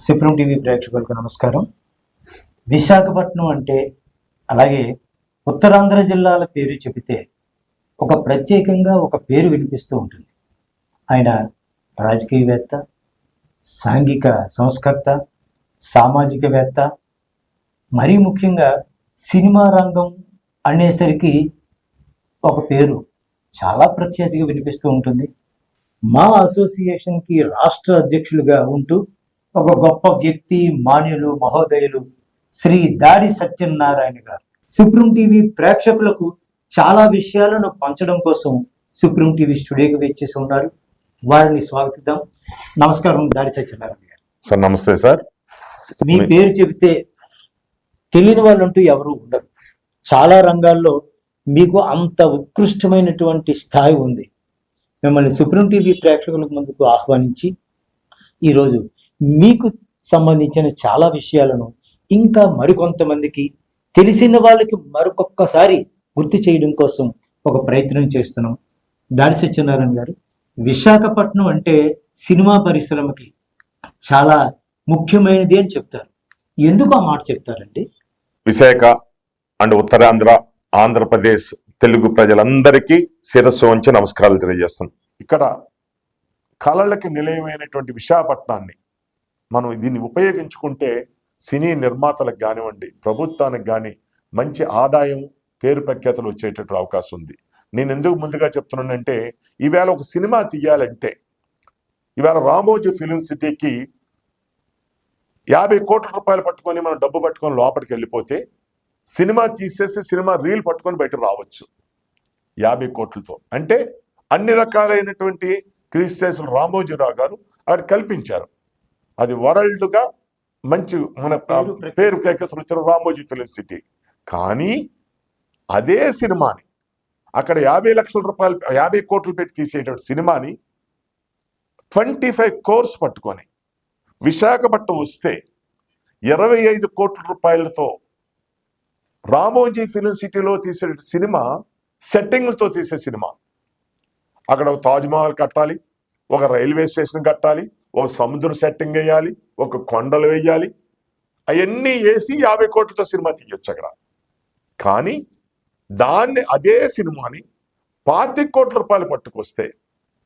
Supreme TV ప్రేక్షకులకు నమస్కారం. విశాఖపట్నం అంటే, అలాగే ఉత్తరాంధ్ర జిల్లాల పేరు చెబితే ఒక ప్రత్యేకంగా ఒక పేరు వినిపిస్తూ ఉంటుంది. ఆయన రాజకీయవేత్త, సాంఘిక సంస్కర్త, సామాజికవేత్త, మరీ ముఖ్యంగా సినిమా రంగం అనేసరికి ఒక పేరు చాలా ప్రఖ్యాతిగా వినిపిస్తూ ఉంటుంది. మా అసోసియేషన్కి రాష్ట్ర అధ్యక్షులుగా ఉంటూ ఒక గొప్ప వ్యక్తి, మాన్యులు, మహోదయులు శ్రీ దాడి సత్యనారాయణ గారు సుప్రీం టీవీ ప్రేక్షకులకు చాలా విషయాలను పంచడం కోసం సుప్రీం టీవీ స్టూడియోకి వచ్చేసి ఉన్నారు. వారిని స్వాగతిద్దాం. నమస్కారం దాడి సత్యనారాయణ గారు. సార్ నమస్తే సార్. మీ పేరు చెబితే తెలియని వాళ్ళు అంటూ ఎవరు ఉండరు. చాలా రంగాల్లో మీకు అంత ఉత్కృష్టమైనటువంటి స్థాయి ఉంది. మిమ్మల్ని సుప్రీం టీవీ ప్రేక్షకులకు ముందుకు ఆహ్వానించి ఈరోజు మీకు సంబంధించిన చాలా విషయాలను ఇంకా మరికొంతమందికి తెలిసిన వాళ్ళకి మరొకసారి గుర్తు చేయడం కోసం ఒక ప్రయత్నం చేస్తున్నాం. దాడి సత్యనారాయణ గారు, విశాఖపట్నం అంటే సినిమా పరిశ్రమకి చాలా ముఖ్యమైనది అని చెప్తారు. ఎందుకు ఆ మాట చెప్తారండి? విశాఖ అండ్ ఉత్తరాంధ్ర, ఆంధ్రప్రదేశ్ తెలుగు ప్రజలందరికీ శిరస్సు వంచి నమస్కారాలు తెలియజేస్తున్నాం. ఇక్కడ కళలకి నిలయమైనటువంటి విశాఖపట్నాన్ని మనం దీన్ని ఉపయోగించుకుంటే సినీ నిర్మాతలకు కానివ్వండి, ప్రభుత్వానికి కానీ మంచి ఆదాయం, పేరు ప్రఖ్యాతలు వచ్చేటటువంటి అవకాశం ఉంది. నేను ఎందుకు ముందుగా చెప్తున్నానంటే, ఈవేళ ఒక సినిమా తీయాలంటే ఈవేళ రామోజీ ఫిలిం సిటీకి 50 కోట్ల రూపాయలు పట్టుకొని మనం డబ్బు పట్టుకొని లోపలికి వెళ్ళిపోతే సినిమా తీసేసి సినిమా రీల్ పట్టుకొని బయటకు రావచ్చు 50 కోట్లతో. అంటే అన్ని రకాలైనటువంటి క్రిస్టియన్స్లు రామోజీరావు గారు అక్కడ కల్పించారు. అది వరల్డ్గా మంచి మన పేరు ప్రఖ్యాతులు వచ్చారు రామోజీ ఫిలిం సిటీ. కానీ అదే సినిమాని అక్కడ 50 లక్షల రూపాయలు 50 కోట్లు పెట్టి తీసేటువంటి సినిమాని 25 crores పట్టుకొని విశాఖపట్నం వస్తే 25 కోట్ల రూపాయలతో రామోజీ ఫిలిం సిటీలో తీసే సినిమా, సెట్టింగ్లతో తీసే సినిమా, అక్కడ ఒక తాజ్మహల్ కట్టాలి, ఒక రైల్వే స్టేషన్ కట్టాలి, ఒక సముద్రం సెట్టింగ్ వేయాలి, ఒక కొండలు వేయాలి, అవన్నీ వేసి 50 కోట్లతో సినిమా తీయొచ్చు అక్కడ. కానీ దాన్ని అదే సినిమాని 25 కోట్ల రూపాయలు పట్టుకొస్తే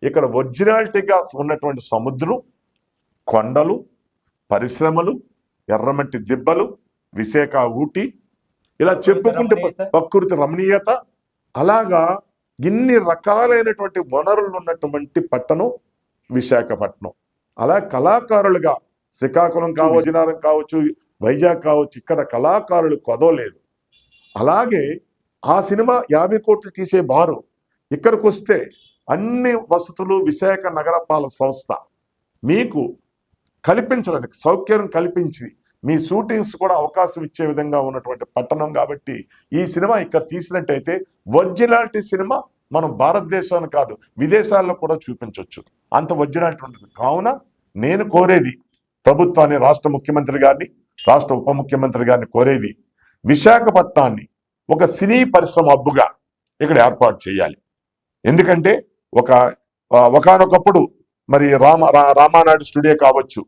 ఇక్కడ ఒరిజినాలిటీగా ఉన్నటువంటి సముద్రం, కొండలు, పరిశ్రమలు, ఎర్రమట్టి దిబ్బలు, విశాఖ ఊటీ, ఇలా చెప్పుకుంటే ప్రకృతి రమణీయత, అలాగా ఇన్ని రకాలైనటువంటి వనరులు ఉన్నటువంటి పట్టణం విశాఖపట్నం. అలా కళాకారులుగా శ్రీకాకుళం కావచ్చు, విజయనగరం కావచ్చు, వైజాగ్ కావచ్చు, ఇక్కడ కళాకారులు కొదవలేదు. అలాగే ఆ సినిమా 50 కోట్లు తీసే బారు ఇక్కడికి వస్తే అన్ని వసతులు విశాఖ నగరపాలక సంస్థ మీకు కల్పించడానికి సౌకర్యం కల్పించి మీ షూటింగ్స్ కూడా అవకాశం ఇచ్చే విధంగా ఉన్నటువంటి పట్టణం. కాబట్టి ఈ సినిమా ఇక్కడ తీసినట్టయితే ఒరిజినాలిటీ సినిమా మనం భారతదేశాన్ని కాదు విదేశాల్లో కూడా చూపించవచ్చు, అంత ఒరిజినాలిటీ ఉంటుంది. కావున నేను కోరేది ప్రభుత్వాన్ని, రాష్ట్ర ముఖ్యమంత్రి గారిని, రాష్ట్ర ఉప ముఖ్యమంత్రి గారిని కోరేది, విశాఖపట్నాన్ని ఒక సినీ పరిశ్రమ హబ్బుగా ఇక్కడ ఏర్పాటు చేయాలి. ఎందుకంటే ఒకనొకప్పుడు మరి రామానాయుడు స్టూడియో కావచ్చు,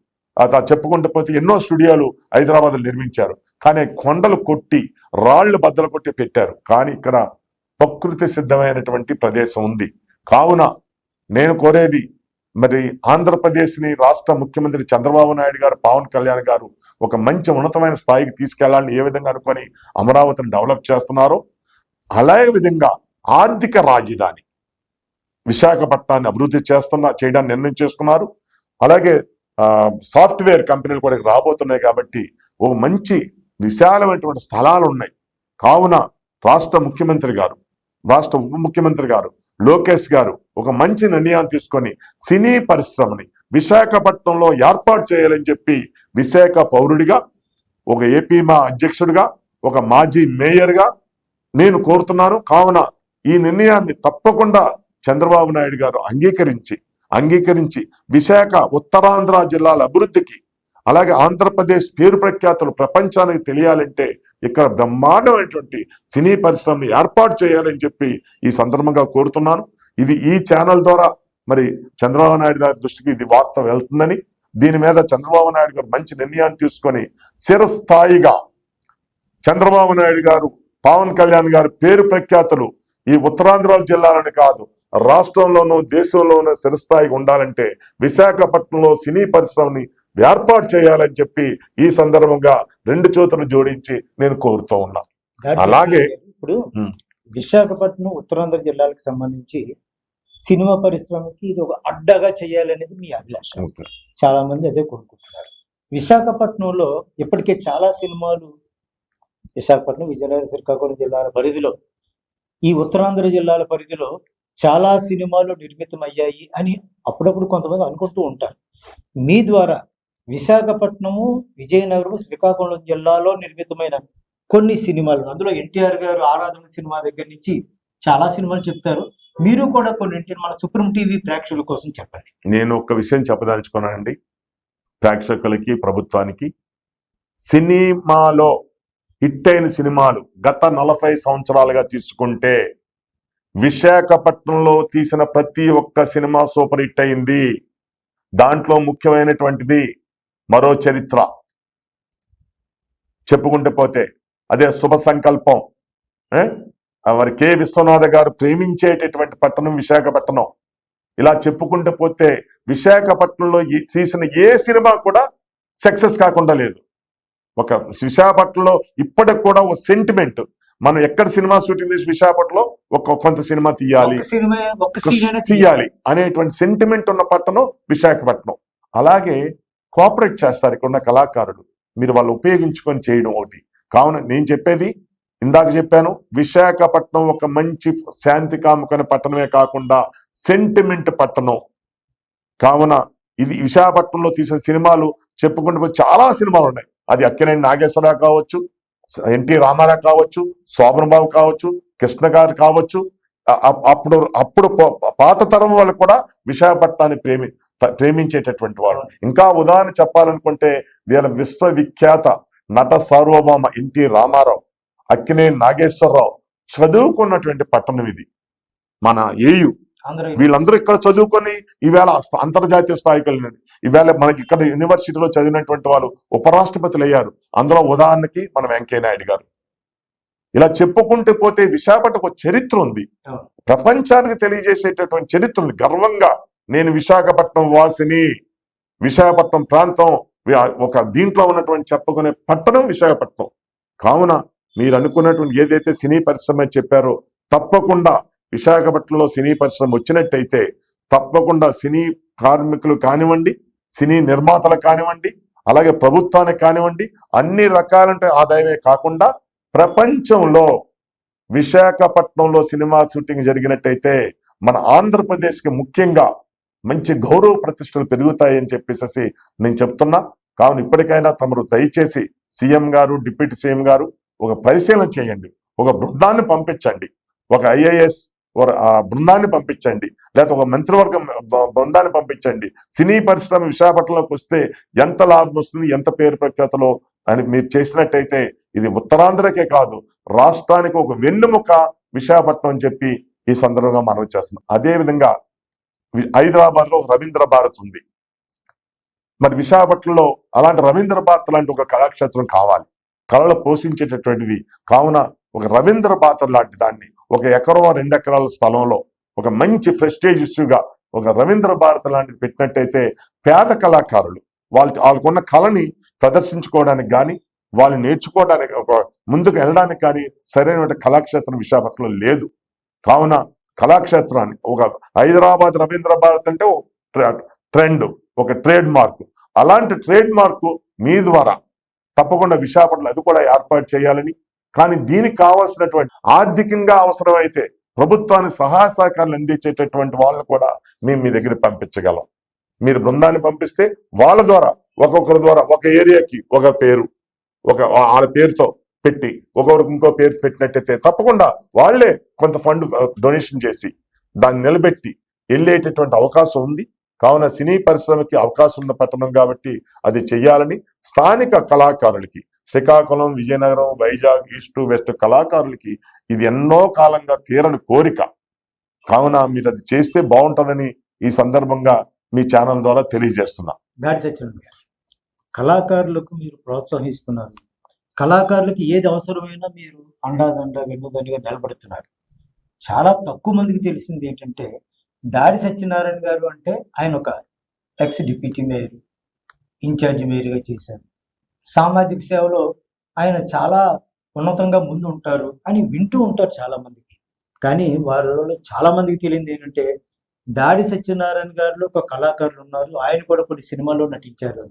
చెప్పుకుంటూ పోతే ఎన్నో స్టూడియోలు హైదరాబాద్లో నిర్మించారు. కానీ కొండలు కొట్టి రాళ్లు బద్దలు కొట్టి పెట్టారు. కానీ ఇక్కడ ప్రకృతి సిద్ధమైనటువంటి ప్రదేశం ఉంది. కావున నేను కోరేది, మరి ఆంధ్రప్రదేశ్ని రాష్ట్ర ముఖ్యమంత్రి చంద్రబాబు నాయుడు గారు, పవన్ కళ్యాణ్ గారు ఒక మంచి ఉన్నతమైన స్థాయికి తీసుకెళ్లాలని ఏ విధంగా అనుకొని అమరావతిని డెవలప్ చేస్తున్నారో, అలాగే విధంగా ఆర్థిక రాజధాని విశాఖపట్నాన్ని అభివృద్ధి చేయడానికి నిర్ణయం చేసుకున్నారు. అలాగే సాఫ్ట్వేర్ కంపెనీలు కూడా రాబోతున్నాయి. కాబట్టి ఒక మంచి విశాలమైనటువంటి స్థలాలు ఉన్నాయి. కావున రాష్ట్ర ముఖ్యమంత్రి గారు, రాష్ట్ర ఉప ముఖ్యమంత్రి గారు లోకేష్ గారు ఒక మంచి నిర్ణయాన్ని తీసుకొని సినీ పరిశ్రమని విశాఖపట్నంలో ఏర్పాటు చేయాలని చెప్పి విశాఖ పౌరుడిగా, ఒక ఏపీ మా అధ్యక్షుడిగా, ఒక మాజీ మేయర్గా నేను కోరుతున్నాను. కావున ఈ నిర్ణయాన్ని తప్పకుండా చంద్రబాబు నాయుడు గారు అంగీకరించి విశాఖ ఉత్తరాంధ్ర జిల్లాల అభివృద్ధికి, అలాగే ఆంధ్రప్రదేశ్ పేరు ప్రఖ్యాతులు ప్రపంచానికి తెలియాలంటే ఇక్కడ బ్రహ్మాండమైనటువంటి సినీ పరిశ్రమని ఏర్పాటు చేయాలని చెప్పి ఈ సందర్భంగా కోరుతున్నాను. ఇది ఈ ఛానల్ ద్వారా మరి చంద్రబాబు నాయుడు గారి దృష్టికి ఇది వార్త వెళ్తుందని, దీని మీద చంద్రబాబు నాయుడు గారు మంచి నిర్ణయాన్ని తీసుకొని చిరస్థాయిగా చంద్రబాబు నాయుడు గారు, పవన్ కళ్యాణ్ గారు పేరు ప్రఖ్యాతులు ఈ ఉత్తరాంధ్ర జిల్లాలని కాదు రాష్ట్రంలోనూ దేశంలోనూ చిరస్థాయిగా ఉండాలంటే విశాఖపట్నంలో సినీ పరిశ్రమని ఏర్పాటు చేయాలని చెప్పి ఈ సందర్భంగా రెండు చేతులు జోడించి నేను కోరుతూ ఉన్నా. అలాగే ఇప్పుడు విశాఖపట్నం ఉత్తరాంధ్ర జిల్లాలకు సంబంధించి సినిమా పరిశ్రమకి ఇది ఒక అడ్డగా చేయాలనేది మీ అభిలాష. చాలా మంది అదే కోరుకుంటున్నారు. విశాఖపట్నంలో ఇప్పటికే చాలా సినిమాలు విశాఖపట్నం, విజయనగరం, శ్రీకాకుళం జిల్లాల పరిధిలో, ఈ ఉత్తరాంధ్ర జిల్లాల పరిధిలో చాలా సినిమాలు నిర్మితమయ్యాయి అని అప్పుడప్పుడు కొంతమంది అనుకుంటూ ఉంటారు. మీ ద్వారా విశాఖపట్నము, విజయనగరం, శ్రీకాకుళం జిల్లాలో నిర్మితమైన కొన్ని సినిమాలు, అందులో ఎన్టీఆర్ గారు ఆరాధన సినిమా దగ్గర నుంచి చాలా సినిమాలు చెప్తారు. మీరు కూడా కొన్నింటి మన సుప్రీం టీవీ ప్రేక్షకుల కోసం చెప్పండి. నేను ఒక విషయం చెప్పదలుచుకున్నానండి ప్రేక్షకులకి, ప్రభుత్వానికి. సినిమాలో హిట్ అయిన సినిమాలు గత 40 సంవత్సరాలుగా తీసుకుంటే విశాఖపట్నంలో తీసిన ప్రతి ఒక్క సినిమా సూపర్ హిట్ అయింది. దాంట్లో ముఖ్యమైనటువంటిది మరో చరిత్ర చెప్పుకుంటే పోతే అదే శుభ సంకల్పం. మరి కె విశ్వనాథ గారు ప్రేమించేటటువంటి పట్టణం విశాఖపట్నం. ఇలా చెప్పుకుంటూ పోతే విశాఖపట్నంలో తీసిన ఏ సినిమా కూడా సక్సెస్ కాకుండా లేదు. ఒక విశాఖపట్నంలో ఇప్పటికి కూడా ఒక సెంటిమెంట్, మనం ఎక్కడ సినిమా షూటింగ్ చేసి విశాఖపట్నంలో కొంత సినిమా తీయాలి అనేటువంటి సెంటిమెంట్ ఉన్న పట్టణం విశాఖపట్నం. అలాగే కోఆపరేట్ చేస్తారు ఇక్కడ ఉన్న కళాకారులు, మీరు వాళ్ళు ఉపయోగించుకొని చేయడం ఒకటి. కావున నేను చెప్పేది ఇందాక చెప్పాను, విశాఖపట్నం ఒక మంచి శాంతి కాముకని పట్టణమే కాకుండా సెంటిమెంట్ పట్టణం. కావున ఇది విశాఖపట్నంలో తీసిన సినిమాలు చెప్పుకుంటూ చాలా సినిమాలు ఉన్నాయి. అది అక్కినేని నాగేశ్వరరావు కావచ్చు, ఎన్టీ రామారావు కావచ్చు, శోభన్ బాబు కావచ్చు, కృష్ణ గారు కావచ్చు. అప్పుడు పాత తరం వాళ్ళు కూడా విశాఖపట్నాన్ని ప్రేమించేటటువంటి వాడు. ఇంకా ఉదాహరణ చెప్పాలనుకుంటే వీళ్ళ విశ్వవిఖ్యాత నట సార్వభౌమ ఎన్టీ రామారావు, అక్కినేని నాగేశ్వరరావు చదువుకున్నటువంటి పట్టణం ఇది. మన ఏయు వీళ్ళందరూ ఇక్కడ చదువుకొని ఈవేళ అంతర్జాతీయ స్థాయికి వెళ్ళినారు. ఈవేళ మనకి ఇక్కడ యూనివర్సిటీలో చదివినటువంటి వాళ్ళు ఉపరాష్ట్రపతులు అయ్యారు. అందులో ఉదాహరణకి మన వెంకయ్య నాయుడు గారు. ఇలా చెప్పుకుంటూ పోతే విశాఖపట్నం ఒక చరిత్ర ఉంది, ప్రపంచానికి తెలియజేసేటటువంటి చరిత్ర ఉంది. గర్వంగా నేను విశాఖపట్నం వాసిని, విశాఖపట్నం ప్రాంతం ఒక దీంట్లో ఉన్నటువంటి చెప్పుకునే పట్టణం విశాఖపట్నం. కావున మీరు అనుకున్నటువంటి ఏదైతే సినీ పరిశ్రమ చెప్పారో తప్పకుండా విశాఖపట్నంలో సినీ పరిశ్రమ వచ్చినట్టయితే తప్పకుండా సినీ కార్మికులు కానివ్వండి, సినీ నిర్మాతలు కానివ్వండి, అలాగే ప్రభుత్వానికి కానివ్వండి, అన్ని రకాలంటే ఆదాయమే కాకుండా ప్రపంచంలో విశాఖపట్నంలో సినిమా షూటింగ్ జరిగినట్టయితే మన ఆంధ్రప్రదేశ్కి ముఖ్యంగా మంచి గౌరవ ప్రతిష్టలు పెరుగుతాయని చెప్పేసి నేను చెప్తున్నా. కావున ఇప్పటికైనా తమరు దయచేసి సీఎం గారు, డిప్యూటీ సీఎం గారు ఒక పరిశీలన చేయండి, ఒక బృందాన్ని పంపించండి, ఒక ఐఏఎస్ బృందాన్ని పంపించండి, లేదా ఒక మంత్రివర్గం బృందాన్ని పంపించండి. సినీ పరిశ్రమ విశాఖపట్నంలోకి వస్తే ఎంత లాభం వస్తుంది, ఎంత పేరు ప్రఖ్యాతలో అని మీరు చేసినట్టయితే ఇది ఉత్తరాంధ్రకే కాదు రాష్ట్రానికి ఒక వెన్నుముక విశాఖపట్నం అని చెప్పి ఈ సందర్భంగా మనవి చేస్తున్నాం. అదేవిధంగా హైదరాబాద్ లో రవీంద్ర భారత్ ఉంది. మరి విశాఖపట్నంలో అలాంటి రవీంద్ర భారత్ లాంటి ఒక కళాక్షేత్రం కావాలి, కళలు పోషించేటటువంటిది. కావున ఒక రవీంద్ర భారత్ లాంటి దాన్ని 1 ఎకరం 2 ఎకరాల స్థలంలో ఒక మంచి ప్రెస్టేజ్ ఇష్యూగా ఒక రవీంద్ర భారత్ లాంటిది పెట్టినట్టయితే పేద కళాకారులు వాళ్ళకున్న కళని ప్రదర్శించుకోవడానికి కానీ, వాళ్ళు నేర్చుకోవడానికి, ఒక ముందుకు వెళ్ళడానికి కానీ సరైన కళాక్షేత్రం విశాఖపట్నంలో లేదు. కావున కళాక్షేత్రాన్ని ఒక హైదరాబాద్ రవీంద్ర భారత్ అంటే ట్రెండ్, ఒక ట్రేడ్ మార్క్. అలాంటి ట్రేడ్ మార్కు మీ ద్వారా తప్పకుండా విశాఖపట్నంలో అది కూడా ఏర్పాటు చేయాలని, కానీ దీనికి కావాల్సినటువంటి ఆర్థికంగా అవసరమైతే ప్రభుత్వానికి సహాయ సహకారాలు అందించేటటువంటి వాళ్ళని కూడా మేము మీ దగ్గర పంపించగలం. మీరు బృందాన్ని పంపిస్తే వాళ్ళ ద్వారా ఒక్కొక్కరి ద్వారా ఒక ఏరియాకి ఒక పేరు, ఒక వాళ్ళ పేరుతో పెట్టి ఒకరికి ఇంకో పేరు పెట్టినట్టయితే తప్పకుండా వాళ్లే కొంత ఫండ్ డొనేషన్ చేసి దాన్ని నిలబెట్టి వెళ్ళేటటువంటి అవకాశం ఉంది. కావున సినీ పరిశ్రమకి అవకాశం ఉన్న పట్టణం కాబట్టి అది చెయ్యాలని స్థానిక కళాకారులకి, శ్రీకాకుళం, విజయనగరం, వైజాగ్, ఈస్ట్ వెస్ట్ కళాకారులకి ఇది ఎన్నో కాలంగా తీరని కోరిక. కావున మీరు అది చేస్తే బాగుంటుందని ఈ సందర్భంగా మీ ఛానల్ ద్వారా తెలియజేస్తున్నా. దాడి సత్యనారాయణ గారు, కళాకారులకు మీరు ప్రోత్సహిస్తున్నారు, కళాకారులకు ఏది అవసరమైనా మీరు అండాదండ వెన్నుదండగా నిలబడుతున్నారు. చాలా తక్కువ మందికి తెలిసింది ఏంటంటే దాడి సత్యనారాయణ గారు అంటే ఆయన ఒక ఎక్స్ డిప్యూటీ మేయర్, ఇన్ఛార్జి మేయర్గా చేశారు. సామాజిక సేవలో ఆయన చాలా ఉన్నతంగా ముందు ఉంటారు అని వింటూ ఉంటారు చాలా మందికి. కానీ వారిలో చాలా మందికి తెలియదు ఏంటంటే దాడి సత్యనారాయణ గారిలో ఒక కళాకారులు ఉన్నారు, ఆయన కూడా కొన్ని సినిమాల్లో నటించారు.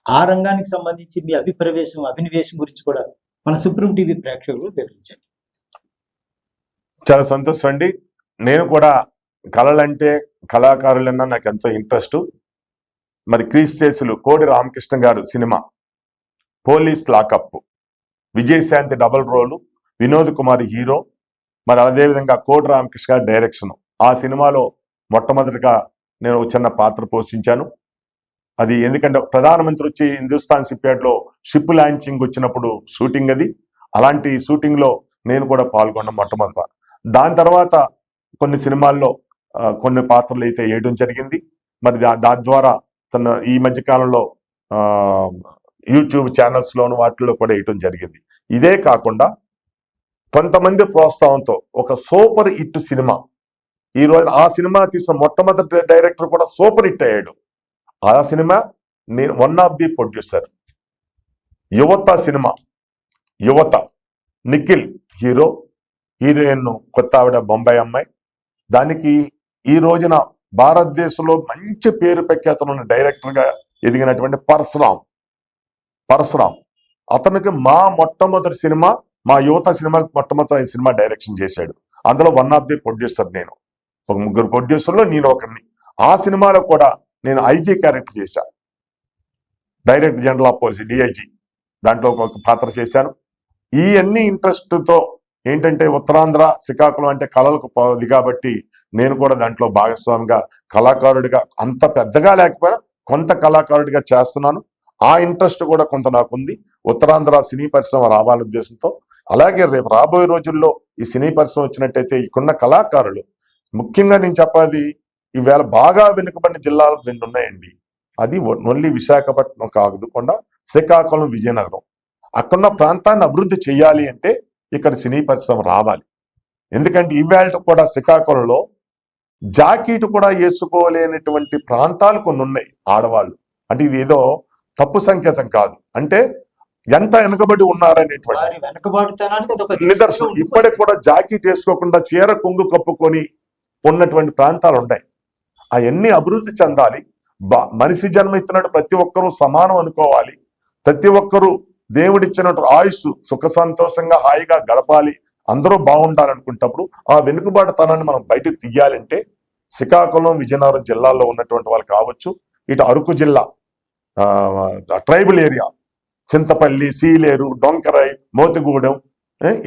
ఆ రంగానికి సంబంధించి మీ అభినవేశం గురించి కూడా మన సుప్రీం టీవీ ప్రేక్షకులు వివరించండి. చాలా సంతోషం అండి. నేను కూడా కళలంటే కళాకారులన్నా నాకు ఎంతో ఇంట్రెస్ట్. మరి క్రీస్తులు Kodi Ramakrishna garu cinema police lockup, Vijayashanti double role, Vinod Kumar hero, మరి అదేవిధంగా కోడి రామకృష్ణ గారి డైరెక్షన్. ఆ సినిమాలో మొట్టమొదటిగా నేను చిన్న పాత్ర పోషించాను. అది ఎందుకంటే ప్రధానమంత్రి వచ్చి హిందుస్థాన్ షిప్యార్డ్లో షిప్ లాంచింగ్ వచ్చినప్పుడు షూటింగ్ అది. అలాంటి షూటింగ్లో నేను కూడా పాల్గొన్న మొట్టమొదట. దాని తర్వాత కొన్ని సినిమాల్లో కొన్ని పాత్రలు అయితే వేయడం జరిగింది. మరి దాని ద్వారా ఈ మధ్య కాలంలో యూట్యూబ్ ఛానల్స్లోను వాటిల్లో కూడా వేయటం జరిగింది. ఇదే కాకుండా కొంతమంది ప్రోత్సాహంతో ఒక సూపర్ హిట్ సినిమా, ఈరోజు ఆ సినిమా తీసిన మొట్టమొదటి డైరెక్టర్ కూడా సూపర్ హిట్ అయ్యాడు. ఆ సినిమా నేను వన్ ఆఫ్ ది ప్రొడ్యూసర్. యువత సినిమా, యువత, నిఖిల్ హీరో, హీరోయిన్ కొత్త ఆవిడ బొంబాయి అమ్మాయి. దానికి ఈ రోజున భారతదేశంలో మంచి పేరు ప్రఖ్యాతున్న డైరెక్టర్గా ఎదిగినటువంటి పరశురాం అతనికి మా మొట్టమొదటి సినిమా, మా యువత సినిమాకి మొట్టమొదటి సినిమా డైరెక్షన్ చేశాడు. అందులో వన్ ఆఫ్ ది ప్రొడ్యూసర్ నేను. ఒక ముగ్గురు ప్రొడ్యూసర్లో నేను ఒకరిని. ఆ సినిమాలో కూడా నేను ఐజీ క్యారెక్టర్ చేశాను, director general of police, DIG. దాంట్లో ఒక పాత్ర చేశాను. ఈ అన్ని ఇంట్రెస్ట్తో ఏంటంటే ఉత్తరాంధ్ర శ్రీకాకుళం అంటే కళలకు పోది కాబట్టి నేను కూడా దాంట్లో భాగస్వామిగా కళాకారుడిగా, అంత పెద్దగా లేకపోయినా కొంత కళాకారుడిగా చేస్తున్నాను. ఆ ఇంట్రెస్ట్ కూడా కొంత నాకుంది. ఉత్తరాంధ్ర సినీ పరిశ్రమ రావాలనే ఉద్దేశంతో. అలాగే రేపు రాబోయే రోజుల్లో ఈ సినీ పరిశ్రమ వచ్చినట్టయితే ఇక్కడున్న కళాకారులు, ముఖ్యంగా నేను చెప్పాలి, ఈవేళ బాగా వెనుకబడిన జిల్లాలు 2 ఉన్నాయండి. అది ఓన్లీ విశాఖపట్నం కాకుండా శ్రీకాకుళం, విజయనగరం. అక్కడున్న ప్రాంతాన్ని అభివృద్ధి చేయాలి అంటే ఇక్కడ సినీ పరిశ్రమ రావాలి. ఎందుకంటే ఈవేళ కూడా శ్రీకాకుళంలో జాకెట్ కూడా వేసుకోలేనటువంటి ప్రాంతాలు కొన్ని ఉన్నాయి ఆడవాళ్ళు. అంటే ఇది ఏదో తప్పు సంకేతం కాదు, అంటే ఎంత వెనుకబడి ఉన్నారనేటువంటి నిదర్శనం. ఇప్పటికి కూడా జాకెట్ వేసుకోకుండా చీర కొంగు కప్పుకొని ఉన్నటువంటి ప్రాంతాలు ఉన్నాయి. అవన్నీ అభివృద్ధి చెందాలి. మనిషి జన్మ ఇచ్చినట్టు ప్రతి ఒక్కరూ సమానం అనుకోవాలి. ప్రతి ఒక్కరూ దేవుడిచ్చినట్టు ఆయుష్ సుఖ సంతోషంగా హాయిగా గడపాలి, అందరూ బాగుండాలనుకుంటప్పుడు ఆ వెనుకబాటుతనాన్ని మనం బయటకు తీయాలంటే శ్రీకాకుళం, విజయనగరం జిల్లాల్లో ఉన్నటువంటి వాళ్ళు కావచ్చు, ఇటు అరకు జిల్లా ట్రైబల్ ఏరియా, చింతపల్లి, సీలేరు, డొంకరాయ్, మోతిగూడెం,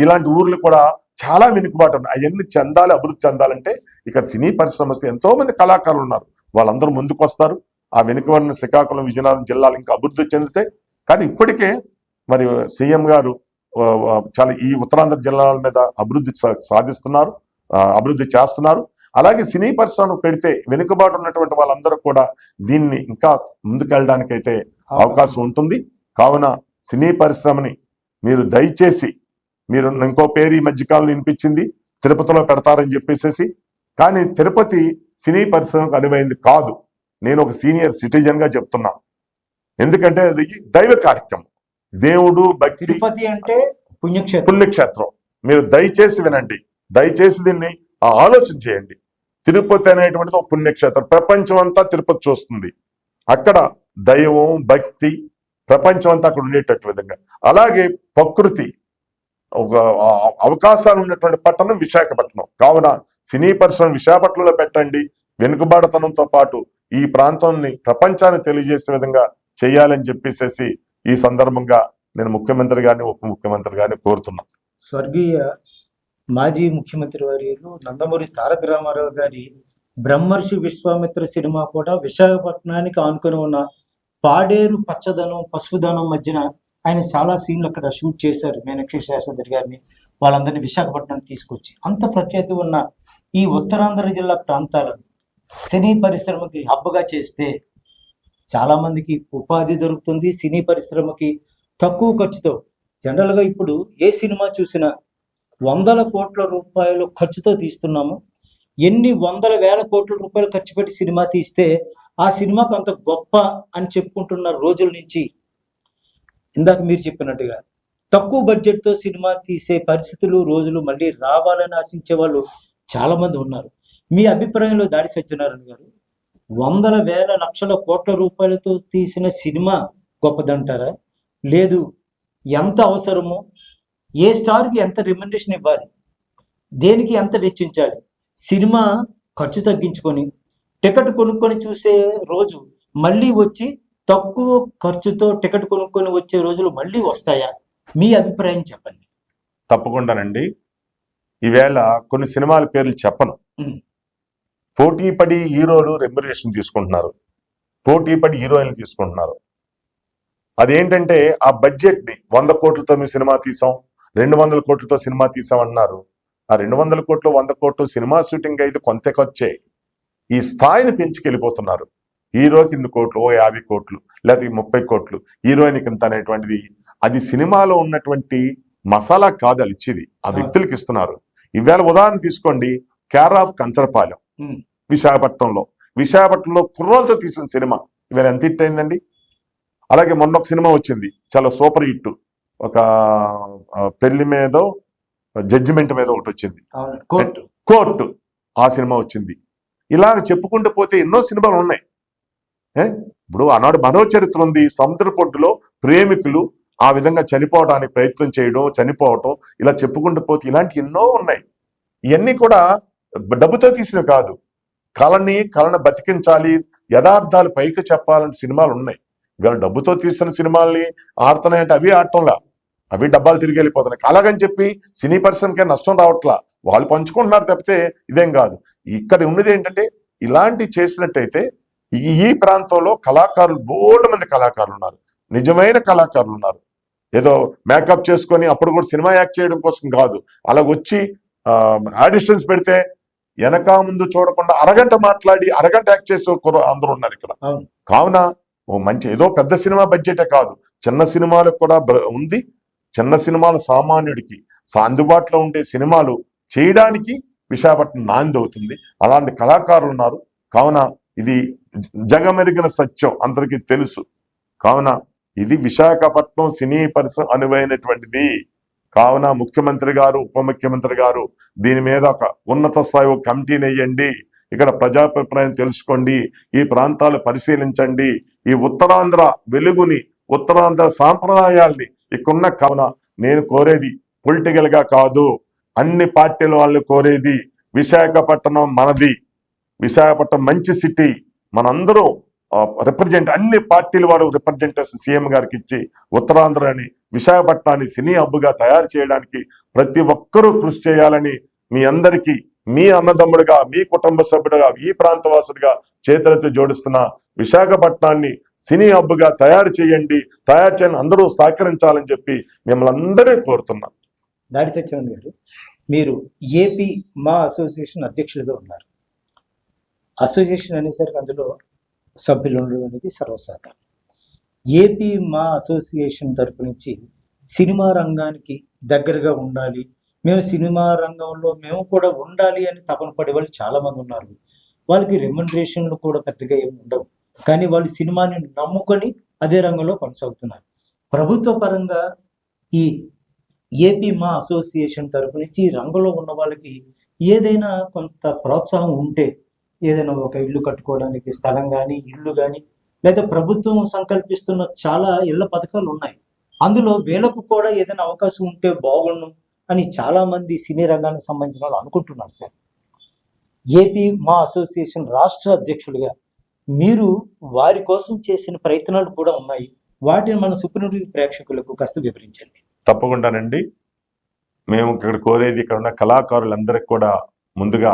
ఇలాంటి ఊర్లు కూడా చాలా వెనుకబాటు ఉన్నాయి. అవన్నీ చెందాలి, అభివృద్ధి చెందాలంటే ఇక్కడ సినీ పరిశ్రమ ఎంతో మంది కళాకారులు ఉన్నారు, వాళ్ళందరూ ముందుకు వస్తారు. ఆ వెనుకబడిన శ్రీకాకుళం, విజయనగరం జిల్లాలు ఇంకా అభివృద్ధి చెందుతాయి. కానీ ఇప్పటికే మరి సీఎం గారు చాలా ఈ ఉత్తరాంధ్ర జిల్లాల మీద అభివృద్ధి సాధిస్తున్నారు, అభివృద్ధి చేస్తున్నారు. అలాగే సినీ పరిశ్రమను పెడితే వెనుకబాటు ఉన్నటువంటి వాళ్ళందరూ కూడా దీన్ని ఇంకా ముందుకెళ్ళడానికైతే అవకాశం ఉంటుంది. కావున సినీ పరిశ్రమని మీరు దయచేసి, మీరు ఇంకో పేరు ఈ మధ్యకాలంలో వినిపించింది, తిరుపతిలో పెడతారని చెప్పేసి. కానీ తిరుపతి సినీ పరిశ్రమకు అనువైంది కాదు. నేను ఒక సీనియర్ సిటిజన్ గా చెప్తున్నా. ఎందుకంటే అది దైవ కార్యక్రమం, దేవుడు భక్తి, తిరుపతి అంటే పుణ్యక్షేత్రం. మీరు దయచేసి వినండి, దయచేసి దీన్ని ఆలోచన చేయండి. తిరుపతి అనేటువంటిది ఒక పుణ్యక్షేత్రం. ప్రపంచం అంతా తిరుపతి చూస్తుంది. అక్కడ దైవం, భక్తి, ప్రపంచం అంతా అక్కడ ఉండేటట్టు విధంగా. అలాగే ప్రకృతి, ఒక అవకాశాలు ఉన్నటువంటి పట్టణం విశాఖపట్నం. కావున సినీ పరిశ్రమ విశాఖపట్నంలో పెట్టండి. వెనుకబాటుతనంతో పాటు ఈ ప్రాంతాన్ని ప్రపంచాన్ని తెలియజేసే విధంగా చేయాలని చెప్పేసి ఈ సందర్భంగా నేను ముఖ్యమంత్రి గారిని, ఉప ముఖ్యమంత్రి గారిని కోరుతున్నాను. స్వర్గీయ మాజీ ముఖ్యమంత్రి వర్యులు నందమూరి తారక రామారావు గారి బ్రహ్మర్షి విశ్వామిత్ర సినిమా కూడా విశాఖపట్నానికి ఆనుకొని ఉన్న పాడేరు పచ్చదనం, పసుపుదనం మధ్యన ఆయన చాలా సీన్లు అక్కడ షూట్ చేశారు. మీనాక్షి శాస్త్రి గారిని వాళ్ళందరినీ విశాఖపట్నం తీసుకొచ్చి అంత ప్రఖ్యాతి ఉన్న ఈ ఉత్తరాంధ్ర జిల్లా ప్రాంతాలను సినీ పరిశ్రమకి హబ్బగా చేస్తే చాలా మందికి ఉపాధి దొరుకుతుంది. సినీ పరిశ్రమకి తక్కువ ఖర్చుతో, జనరల్గా ఇప్పుడు ఏ సినిమా చూసినా 100 కోట్ల రూపాయలు ఖర్చుతో తీస్తున్నాము. ఎన్ని 100,000 కోట్ల రూపాయలు ఖర్చు పెట్టి సినిమా తీస్తే ఆ సినిమాకు అంత గొప్ప అని చెప్పుకుంటున్న రోజుల నుంచి ఇందాక మీరు చెప్పినట్టుగా తక్కువ బడ్జెట్తో సినిమా తీసే పరిస్థితులు రోజులు మళ్ళీ రావాలని ఆశించే వాళ్ళు చాలా మంది ఉన్నారు. మీ అభిప్రాయంలో దాడి సత్యనారాయణ గారు 100,000 లక్షల కోట్ల రూపాయలతో తీసిన సినిమా గొప్పదంటారా? లేదు, ఎంత అవసరమో, ఏ స్టార్కి ఎంత రెమ్యునరేషన్ ఇవ్వాలి, దేనికి ఎంత వెచ్చించాలి, సినిమా ఖర్చు తగ్గించుకొని టికెట్ కొనుక్కొని చూసే రోజు మళ్ళీ వచ్చి తక్కువ ఖర్చుతో టికెట్ కొనుక్కొని వచ్చే రోజులు మళ్ళీ వస్తాయా? మీ అభిప్రాయం చెప్పండి. తప్పకుండానండి. ఈవేళ కొన్ని సినిమాల పేర్లు చెప్పను. ఉమ్. పోటీ పడి హీరోలు రెమ్యునరేషన్ తీసుకుంటున్నారు, పోటీ పడి హీరోయిన్లు తీసుకుంటున్నారు. అదేంటంటే ఆ బడ్జెట్ ని 100 కోట్లతో మేము సినిమా తీసాం, 200 కోట్లతో సినిమా తీసాం అంటున్నారు. ఆ 200 కోట్లు 100 కోట్లు సినిమా షూటింగ్ అయితే కొంత ఖర్చే. ఈ స్థాయిని పెంచుకెళ్ళిపోతున్నారు. హీరోకి ఇన్ని కోట్లు, 50 కోట్లు లేకపోతే 30 కోట్లు, హీరోయిన్కి ఇంత అనేటువంటిది. అది సినిమాలో ఉన్నటువంటి మసాలా కాదు వాళ్ళు ఇచ్చేది, ఆ వ్యక్తులకి ఇస్తున్నారు. ఈవేళ ఉదాహరణ తీసుకోండి, కేర్ ఆఫ్ కంచరపాలెం విశాఖపట్నంలో కుర్రోలతో తీసిన సినిమా ఇవాళ ఎంత హిట్ అయిందండి. అలాగే మొన్న ఒక సినిమా వచ్చింది చాలా సూపర్ హిట్, ఒక పెళ్లి మీద జడ్జిమెంట్ మీద ఒకటి వచ్చింది, కోర్టు, ఆ సినిమా వచ్చింది. ఇలాగ చెప్పుకుంటూ పోతే ఎన్నో సినిమాలు ఉన్నాయి. ఇప్పుడు ఆనాడు మనో చరిత్ర ఉంది, సముద్రపొడ్డులో ప్రేమికులు ఆ విధంగా చనిపోవడానికి ప్రయత్నం చేయడం, చనిపోవటం, ఇలా చెప్పుకుంటూ పోతే ఇలాంటి ఎన్నో ఉన్నాయి. ఇవన్నీ కూడా డబ్బుతో తీసినవి కాదు, కళను బతికించాలి, యథార్థాలు పైకి చెప్పాలంటే సినిమాలు ఉన్నాయి. ఇవాళ డబ్బుతో తీసిన సినిమాల్ని ఆడుతున్నాయంటే అవి ఆడటంలా, అవి డబ్బాలు తిరిగి వెళ్ళిపోతున్నాయి. అలాగని చెప్పి సినీ పరిశ్రమకే నష్టం రావట్లా, వాళ్ళు పంచుకుంటున్నారు తప్పితే ఇదేం కాదు. ఇక్కడ ఉన్నది ఏంటంటే ఇలాంటి చేసినట్టయితే ఈ ప్రాంతంలో కళాకారులు బోల్డ్ మంది కళాకారులు ఉన్నారు, నిజమైన కళాకారులు ఉన్నారు. ఏదో మేకప్ చేసుకొని అప్పుడు కూడా సినిమా యాక్ట్ చేయడం కోసం కాదు, అలాగొచ్చి ఆడిషన్స్ పెడితే వెనక ముందు చూడకుండా అరగంట మాట్లాడి అరగంట యాక్ట్ చేసే అందరూ ఉన్నారు ఇక్కడ. కావున ఓ మంచి ఏదో పెద్ద సినిమా బడ్జెటే కాదు, చిన్న సినిమాలకు కూడా ఉంది. చిన్న సినిమాలు సామాన్యుడికి అందుబాటులో ఉండే సినిమాలు చేయడానికి విశాఖపట్నం నాంది అవుతుంది. అలాంటి కళాకారులు ఉన్నారు. కావున ఇది జగమెరిగిన సత్యం, అందరికీ తెలుసు. కావున ఇది విశాఖపట్నం సినీ పరిశ్రమ అనువైనటువంటిది. కావున ముఖ్యమంత్రి గారు, ఉప ముఖ్యమంత్రి గారు దీని మీద ఒక ఉన్నత స్థాయి కమిటీని వేయండి, ఇక్కడ ప్రజాభిప్రాయం తెలుసుకోండి, ఈ ప్రాంతాలు పరిశీలించండి, ఈ ఉత్తరాంధ్ర వెలుగుని, ఉత్తరాంధ్ర సాంప్రదాయాల్ని ఇక్కడున్న. కావున నేను కోరేది పొలిటికల్ గా కాదు, అన్ని పార్టీల వాళ్ళు కోరేది విశాఖపట్నం మనది, విశాఖపట్నం మంచి సిటీ, మనందరూ రిప్రజెంట్, అన్ని పార్టీల వారు రిప్రజెంటేషన్ సీఎం గారికి ఇచ్చి ఉత్తరాంధ్రని, విశాఖపట్నాన్ని సినీ హబ్బుగా తయారు చేయడానికి ప్రతి ఒక్కరూ కృషి చేయాలని మీ అందరికీ, మీ అన్నదమ్ముడుగా, మీ కుటుంబ సభ్యుడుగా, ఈ ప్రాంతవాసుడిగా చేతులతో జోడిస్తున్న విశాఖపట్నాన్ని సినీ హబ్బుగా తయారు చేయండి, అందరూ సహకరించాలని చెప్పి మిమ్మల్ని అందరూ కోరుతున్నాం. దాడి సత్యనారాయణ గారు, మీరు ఏపీ మా అసోసియేషన్ అధ్యక్షులుగా ఉన్నారు. అసోసియేషన్ అనేసరికి అందులో సభ్యులు ఉండడం అనేది సర్వసాధారణం. ఏపీ మా అసోసియేషన్ తరపు నుంచి సినిమా రంగానికి దగ్గరగా ఉండాలి, మేము సినిమా రంగంలో మేము కూడా ఉండాలి అని తపన పడే వాళ్ళు చాలామంది ఉన్నారు. వాళ్ళకి రెమ్యునరేషన్లు కూడా పెద్దగా ఏమి ఉండవు, కానీ వాళ్ళు సినిమాని నమ్ముకొని అదే రంగంలో కొనసాగుతున్నారు. ప్రభుత్వ పరంగా ఈ ఏపీ మా అసోసియేషన్ తరపు నుంచి ఈ రంగంలో ఉన్న వాళ్ళకి ఏదైనా కొంత ప్రోత్సాహం ఉంటే, ఏదైనా ఒక ఇల్లు కట్టుకోవడానికి స్థలం కానీ, ఇల్లు కానీ, లేదా ప్రభుత్వం సంకల్పిస్తున్న చాలా ఇళ్ల పథకాలు ఉన్నాయి, అందులో వీళ్ళకు కూడా ఏదైనా అవకాశం ఉంటే బాగుండు అని చాలా మంది సినీ రంగానికి సంబంధించిన వాళ్ళు అనుకుంటున్నారు. సార్, ఏపీ మా అసోసియేషన్ రాష్ట్ర అధ్యక్షులుగా మీరు వారి కోసం చేసిన ప్రయత్నాలు కూడా ఉన్నాయి, వాటిని మన సుప్రీం ప్రేక్షకులకు కాస్త వివరించండి. తప్పకుండానండి. మేము ఇక్కడ కోరేది, ఇక్కడ ఉన్న కళాకారులందరికీ కూడా ముందుగా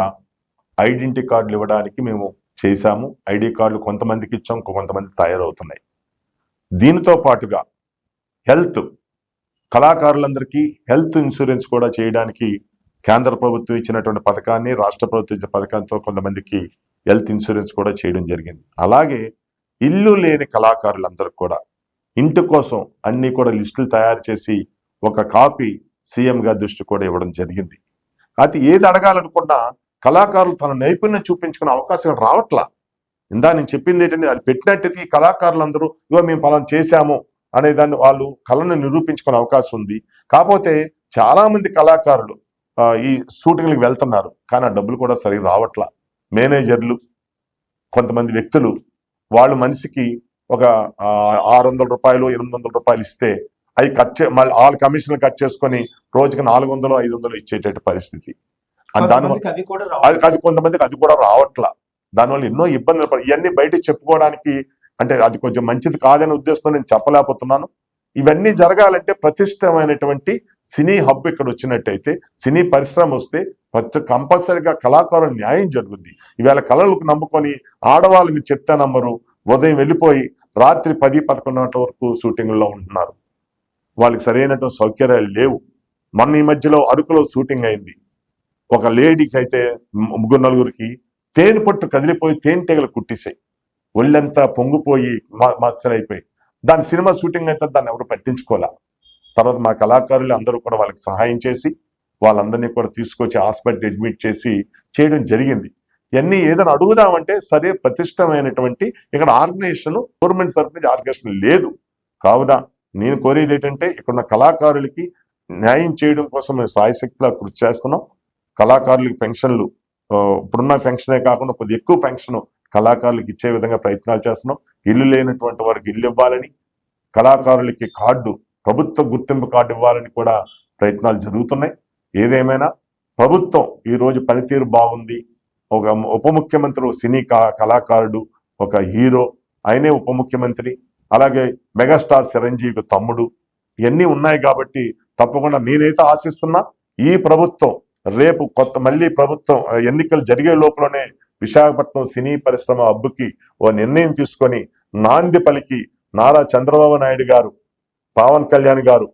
ఐడెంటిటీ కార్డులు ఇవ్వడానికి మేము చేశాము. ఐడి కార్డులు కొంతమందికి ఇచ్చాం, కొంతమంది తయారవుతున్నాయి. దీనితో పాటుగా హెల్త్, కళాకారులందరికీ హెల్త్ ఇన్సూరెన్స్ కూడా చేయడానికి కేంద్ర ప్రభుత్వం ఇచ్చినటువంటి పథకాన్ని, రాష్ట్ర ప్రభుత్వం ఇచ్చిన పథకంతో కొంతమందికి హెల్త్ ఇన్సూరెన్స్ కూడా చేయడం జరిగింది. అలాగే ఇల్లు లేని కళాకారులందరికీ కూడా ఇంటి కోసం అన్ని కూడా లిస్టులు తయారు చేసి ఒక కాపీ సీఎం గారి దృష్టి కూడా ఇవ్వడం జరిగింది. అయితే ఏది అడగాలనుకున్నా కళాకారులు తన నైపుణ్యం చూపించుకునే అవకాశం రావట్లా. నేను చెప్పింది ఏంటంటే, అది పెట్టినట్టయితే ఈ కళాకారులందరూ ఇగో మేము పలానా చేశాము అనే దాన్ని వాళ్ళు కళను నిరూపించుకునే అవకాశం ఉంది. కాకపోతే చాలా మంది కళాకారులు ఈ షూటింగ్లకు వెళ్తున్నారు, కానీ ఆ డబ్బులు కూడా సరిగ్గా రావట్లా. మేనేజర్లు, కొంతమంది వ్యక్తులు వాళ్ళు మనిషికి ఒక 600 రూపాయలు 800 రూపాయలు ఇస్తే అవి మళ్ళీ వాళ్ళ కమిషన్లు కట్ చేసుకొని రోజుకి 400 500 ఇచ్చేటట్టు పరిస్థితి. అది కొంతమందికి అది కూడా రావట్లా. దానివల్ల ఎన్నో ఇబ్బందులు ఇవన్నీ బయటకు చెప్పుకోవడానికి అంటే అది కొంచెం మంచిది కాదనే ఉద్దేశంతో నేను చెప్పలేకపోతున్నాను. ఇవన్నీ జరగాలంటే ప్రతిష్టమైనటువంటి సినీ హబ్ ఇక్కడ వచ్చినట్టయితే, సినీ పరిశ్రమ వస్తే కంపల్సరిగా కళాకారులు న్యాయం జరుగుద్ది. ఇవాళ కళలకు నమ్ముకొని ఆడవాళ్ళు మీరు చెప్తే నమ్మరు, ఉదయం వెళ్ళిపోయి రాత్రి 10-11 వరకు షూటింగ్లో ఉంటున్నారు. వాళ్ళకి సరైనటువంటి సౌకర్యాలు లేవు. మొన్న ఈ మధ్యలో అరకులో షూటింగ్ అయింది. ఒక లేడీకి అయితే 3-4 తేనె పట్టు కదిలిపోయి తేనెటీగలు కుట్టేసాయి, ఒళ్ళంతా పొంగిపోయి మచ్చలైపోయి. దాని సినిమా షూటింగ్ అయితే దాన్ని ఎవరు పట్టించుకోలే. తర్వాత మా కళాకారులు అందరూ కూడా వాళ్ళకి సహాయం చేసి వాళ్ళందరినీ కూడా తీసుకొచ్చి హాస్పిటల్ అడ్మిట్ చేసి చేయడం జరిగింది. ఇవన్నీ ఏదైనా అడుగుదామంటే సరే ప్రతిష్టమైనటువంటి ఇక్కడ ఆర్గనైజేషన్, గవర్నమెంట్ తరఫు నుంచి ఆర్గనైజేషన్ లేదు. కావున నేను కోరేది ఏంటంటే, ఇక్కడున్న కళాకారులకి న్యాయం చేయడం కోసం మేము సాయశక్తిలా కృషి చేస్తున్నాం. కళాకారులకి పెన్షన్లు ఇప్పుడున్న పెన్షనే కాకుండా కొద్ది ఎక్కువ పెన్షన్ కళాకారులకు ఇచ్చే విధంగా ప్రయత్నాలు చేస్తున్నాం. ఇల్లు లేనటువంటి వారికి ఇల్లు ఇవ్వాలని, కళాకారులకి కార్డు, ప్రభుత్వ గుర్తింపు కార్డు ఇవ్వాలని కూడా ప్రయత్నాలు జరుగుతున్నాయి. ఏదేమైనా ప్రభుత్వం ఈరోజు పనితీరు బాగుంది. ఒక ఉప ముఖ్యమంత్రి సినీ కళాకారుడు, ఒక హీరో, ఆయనే ఉప ముఖ్యమంత్రి, అలాగే మెగాస్టార్ చిరంజీవి తమ్ముడు, ఇవన్నీ ఉన్నాయి కాబట్టి తప్పకుండా నేనైతే ఆశిస్తున్నా ఈ ప్రభుత్వం రేపు మళ్ళీ ప్రభుత్వం ఎన్నికలు జరిగే లోపలనే విశాఖపట్నం సినీ పరిశ్రమ హబ్బుకి ఓ నిర్ణయం తీసుకొని నాంది పలికి నారా చంద్రబాబు నాయుడు గారు, పవన్ కళ్యాణ్ గారు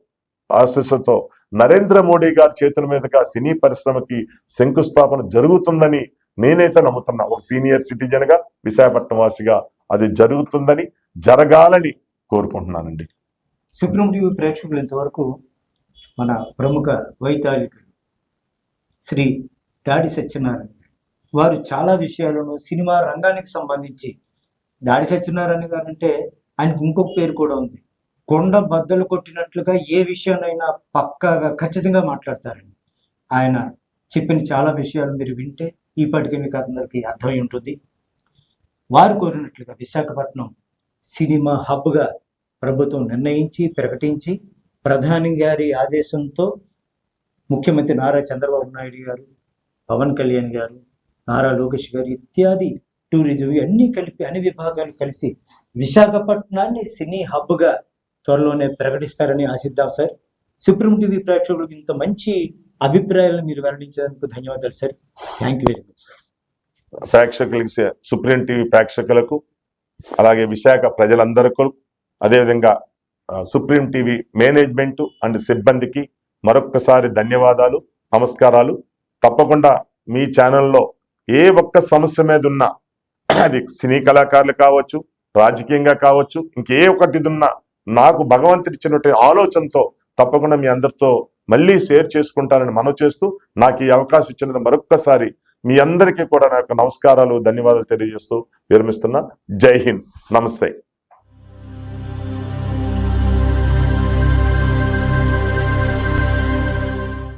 ఆశీస్సులతో నరేంద్ర మోడీ గారి చేతుల మీదుగా సినీ పరిశ్రమకి శంకుస్థాపన జరుగుతుందని నేనైతే నమ్ముతున్నా. ఒక సీనియర్ సిటిజన్ గా, విశాఖపట్నం వాసిగా అది జరుగుతుందని, జరగాలని కోరుకుంటున్నానండి. సుప్రీం టీవీ ప్రేక్షకులు ఇంతవరకు మన ప్రముఖ వైతాళికులు శ్రీ దాడి సత్యనారాయణ వారు చాలా విషయాలను సినిమా రంగానికి సంబంధించి, దాడి సత్యనారాయణ గారు అంటే ఆయనకు ఇంకొక పేరు కూడా ఉంది, కొండ బద్దలు కొట్టినట్లుగా ఏ విషయాన్నైనా పక్కాగా ఖచ్చితంగా మాట్లాడతారండి. ఆయన చెప్పిన చాలా విషయాలు మీరు వింటే ఈపాటికి మీకు అందరికీ అర్థమై ఉంటుంది. వారు కోరినట్లుగా విశాఖపట్నం సినిమా హబ్గా ప్రభుత్వం నిర్ణయించి ప్రకటించి, ప్రధాని గారి ఆదేశంతో ముఖ్యమంత్రి నారా చంద్రబాబు నాయుడు గారు, పవన్ కళ్యాణ్ గారు, నారా లోకేష్ గారు ఇత్యాది టూరిజం అన్ని కలిపి అన్ని విభాగాలు కలిసి విశాఖపట్నాన్ని సినీ హబ్గా త్వరలోనే ప్రకటిస్తారని ఆశిద్దాం సార్. సుప్రీం టీవీ ప్రేక్షకులకు ఇంత మంచి అభిప్రాయాలను మీరు వెల్లడించేందుకు ధన్యవాదాలు sir. Thank you very much sir. ప్రేక్షకులకి, సుప్రీం టీవీ ప్రేక్షకులకు, అలాగే విశాఖ ప్రజలందరికీ, అదేవిధంగా సుప్రీం టీవీ మేనేజ్మెంట్ అండ్ సిబ్బందికి మరొక్కసారి ధన్యవాదాలు, నమస్కారాలు. తప్పకుండా మీ ఛానల్లో ఏ ఒక్క సమస్య మీద ఉన్నా, అది సినీ కళాకారులు కావచ్చు, రాజకీయంగా కావచ్చు, ఇంకే ఒకటి ఉన్నా నాకు భగవంతుడి ఇచ్చినటువంటి ఆలోచనతో తప్పకుండా మీ అందరితో మళ్ళీ షేర్ చేసుకుంటానని మనవి చేస్తూ, నాకు ఈ అవకాశం ఇచ్చినందుకు మరొక్కసారి మీ అందరికీ కూడా నాకు నమస్కారాలు, ధన్యవాదాలు తెలియజేస్తూ విరమిస్తున్నా. జై హింద్, నమస్తే.